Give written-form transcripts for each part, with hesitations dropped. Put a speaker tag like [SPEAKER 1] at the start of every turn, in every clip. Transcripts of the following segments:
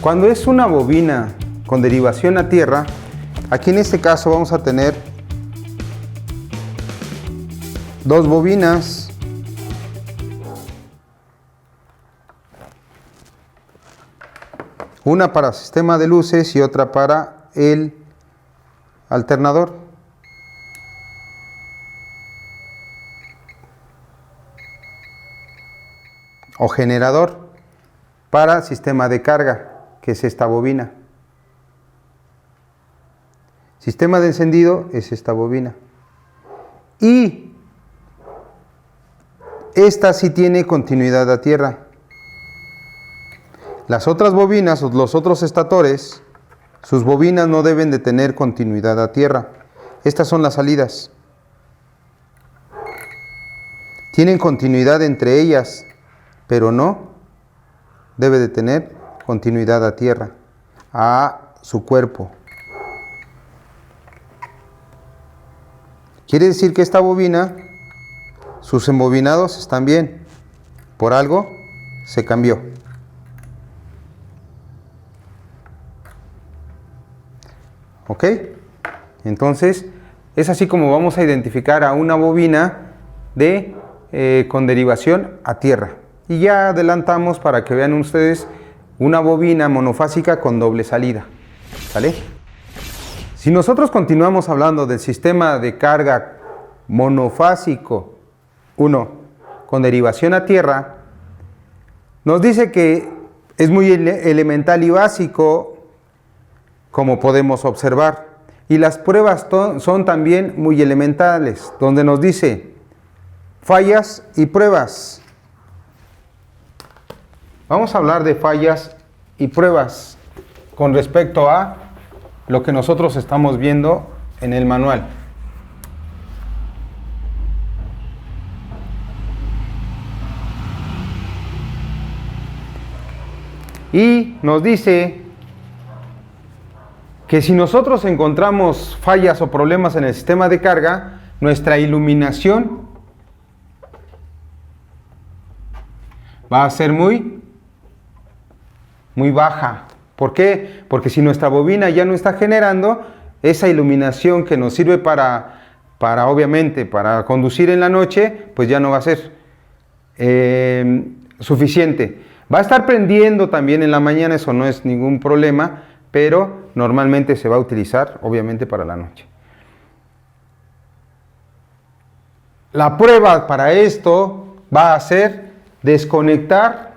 [SPEAKER 1] Cuando es una bobina con derivación a tierra, aquí en este caso vamos a tener dos bobinas. Una para sistema de luces y otra para el alternador. O generador para sistema de carga, que es esta bobina. Sistema de encendido es esta bobina. Y esta sí tiene continuidad a tierra. Las otras bobinas, o los otros estatores, sus bobinas no deben de tener continuidad a tierra. Estas son las salidas. Tienen continuidad entre ellas, pero no debe de tener continuidad a tierra, a su cuerpo. Quiere decir que esta bobina, sus embobinados están bien. Por algo se cambió. ¿Ok? Entonces, es así como vamos a identificar a una bobina con derivación a tierra. Y ya adelantamos para que vean ustedes una bobina monofásica con doble salida. ¿Sale? Si nosotros continuamos hablando del sistema de carga monofásico 1 con derivación a tierra, nos dice que es muy elemental y básico, como podemos observar. Y las pruebas son también muy elementales, donde nos dice fallas y pruebas. Vamos a hablar de fallas y pruebas con respecto a lo que nosotros estamos viendo en el manual. Y nos dice que si nosotros encontramos fallas o problemas en el sistema de carga, nuestra iluminación va a ser muy baja. ¿Por qué? Porque si nuestra bobina ya no está generando esa iluminación que nos sirve para obviamente, para conducir en la noche, pues ya no va a ser suficiente. Va a estar prendiendo también en la mañana, eso no es ningún problema, pero normalmente se va a utilizar, obviamente, para la noche. La prueba para esto va a ser desconectar.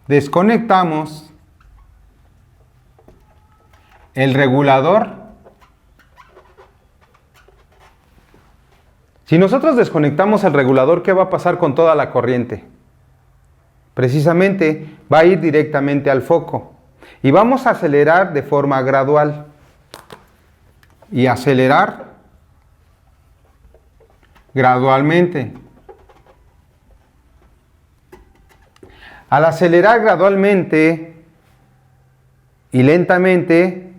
[SPEAKER 1] Desconectamos el regulador. Si nosotros desconectamos el regulador, ¿qué va a pasar con toda la corriente? Precisamente va a ir directamente al foco. Y vamos a acelerar de forma gradual. Y acelerar gradualmente. Al acelerar gradualmente y lentamente,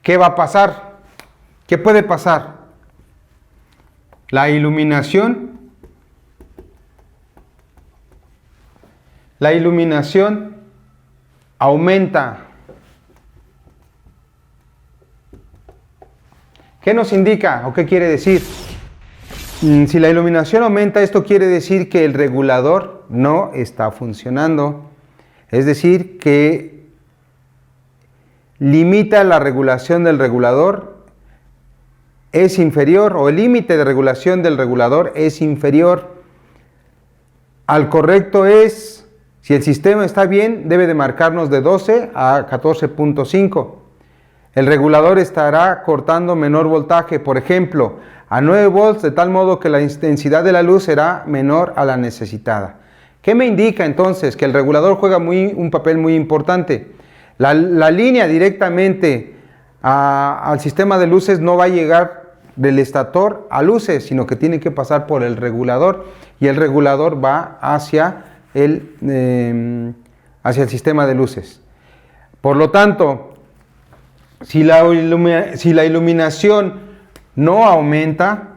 [SPEAKER 1] ¿qué va a pasar? ¿Qué puede pasar? La iluminación aumenta. ¿Qué nos indica o qué quiere decir? Si la iluminación aumenta, esto quiere decir que el regulador no está funcionando. Es decir, que limita la regulación del regulador, es inferior, o el límite de regulación del regulador es inferior. Al correcto es, si el sistema está bien, debe de marcarnos de 12 a 14.5. El regulador estará cortando menor voltaje, por ejemplo, a 9 volts, de tal modo que la intensidad de la luz será menor a la necesitada. ¿Qué me indica entonces? Que el regulador juega un papel muy importante. La línea directamente al sistema de luces no va a llegar del estator a luces, sino que tiene que pasar por el regulador, y el regulador va hacia el sistema de luces. Por lo tanto, si la iluminación no aumenta,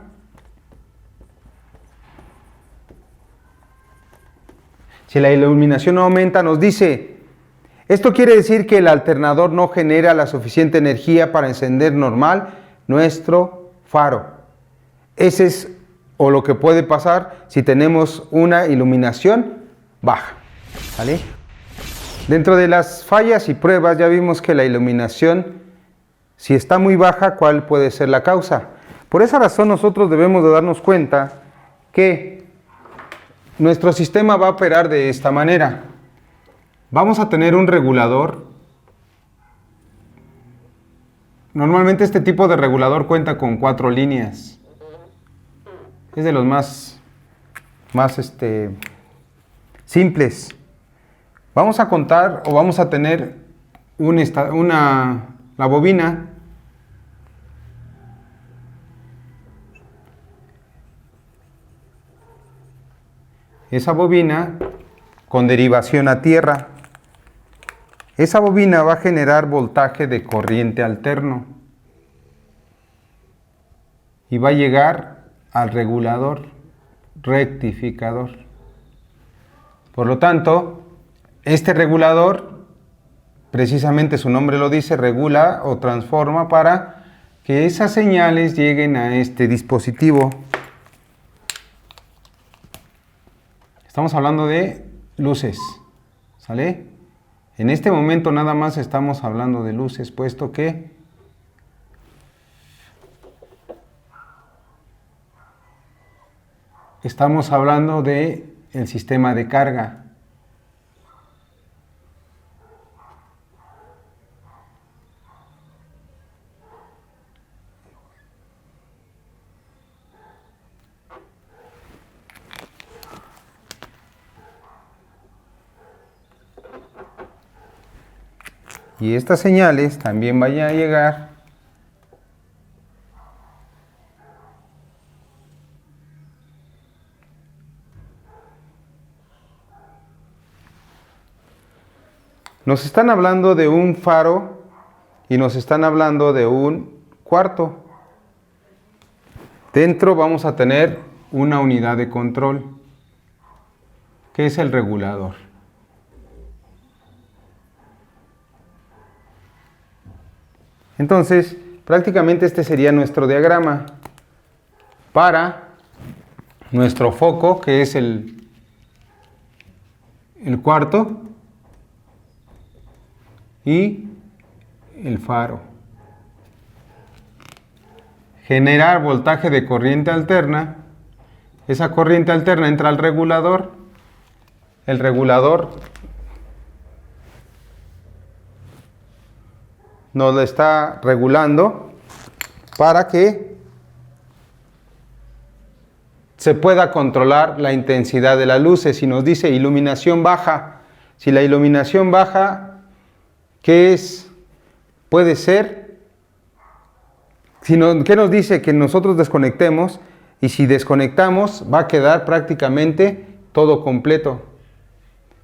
[SPEAKER 1] nos dice Esto quiere decir que el alternador no genera la suficiente energía para encender normal nuestro faro. Ese es o lo que puede pasar si tenemos una iluminación baja. ¿Vale? Dentro de las fallas y pruebas ya vimos que la iluminación, si está muy baja, ¿cuál puede ser la causa? Por esa razón nosotros debemos de darnos cuenta que nuestro sistema va a operar de esta manera. Vamos a tener un regulador. Normalmente este tipo de regulador cuenta con 4 líneas. Es de los más simples. Vamos a contar o vamos a tener la bobina. Esa bobina con derivación a tierra. Esa bobina va a generar voltaje de corriente alterno y va a llegar al regulador rectificador. Por lo tanto, este regulador, precisamente su nombre lo dice, regula o transforma para que esas señales lleguen a este dispositivo. Estamos hablando de luces, ¿sale? En este momento nada más estamos hablando de luces, puesto que estamos hablando de el sistema de carga. Y estas señales también vayan a llegar nos están hablando de un faro y nos están hablando de un cuarto. Dentro vamos a tener una unidad de control, que es el regulador. Entonces, prácticamente este sería nuestro diagrama para nuestro foco, que es el cuarto, y el faro. Generar voltaje de corriente alterna. Esa corriente alterna entra al regulador. El regulador nos lo está regulando para que se pueda controlar la intensidad de las luces. Si nos dice iluminación baja, si la iluminación baja, ¿qué es? Puede ser, ¿qué nos dice? Que nosotros desconectemos, y si desconectamos va a quedar prácticamente todo completo,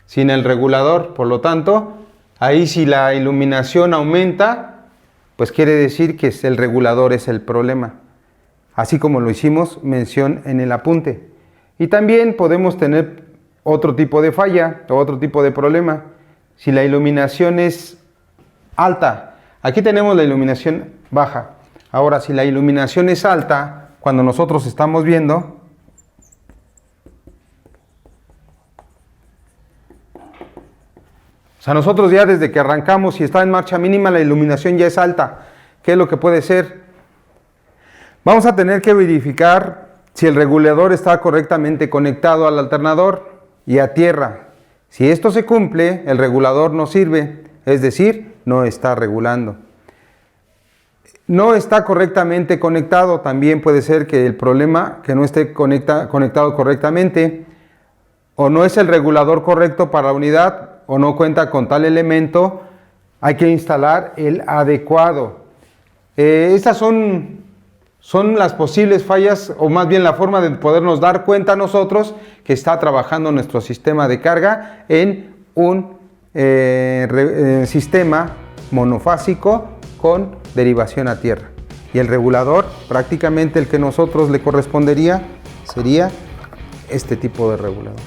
[SPEAKER 1] sin el regulador. Por lo tanto, ahí si la iluminación aumenta, pues quiere decir que el regulador es el problema, así como lo hicimos mención en el apunte. Y también podemos tener otro tipo de falla o otro tipo de problema. Si la iluminación es alta, aquí tenemos la iluminación baja. Ahora, si la iluminación es alta, cuando nosotros estamos viendo, o sea, nosotros ya desde que arrancamos, si está en marcha mínima, la iluminación ya es alta. ¿Qué es lo que puede ser? Vamos a tener que verificar si el regulador está correctamente conectado al alternador y a tierra. Si esto se cumple, el regulador no sirve, es decir, no está regulando. No está correctamente conectado, también puede ser que el problema que no esté conectado correctamente, o no es el regulador correcto para la unidad, o no cuenta con tal elemento. Hay que instalar el adecuado. Estas son las posibles fallas, o más bien la forma de podernos dar cuenta nosotros que está trabajando nuestro sistema de carga en un sistema monofásico con derivación a tierra. Y el regulador, prácticamente el que nosotros le correspondería, sería este tipo de regulador.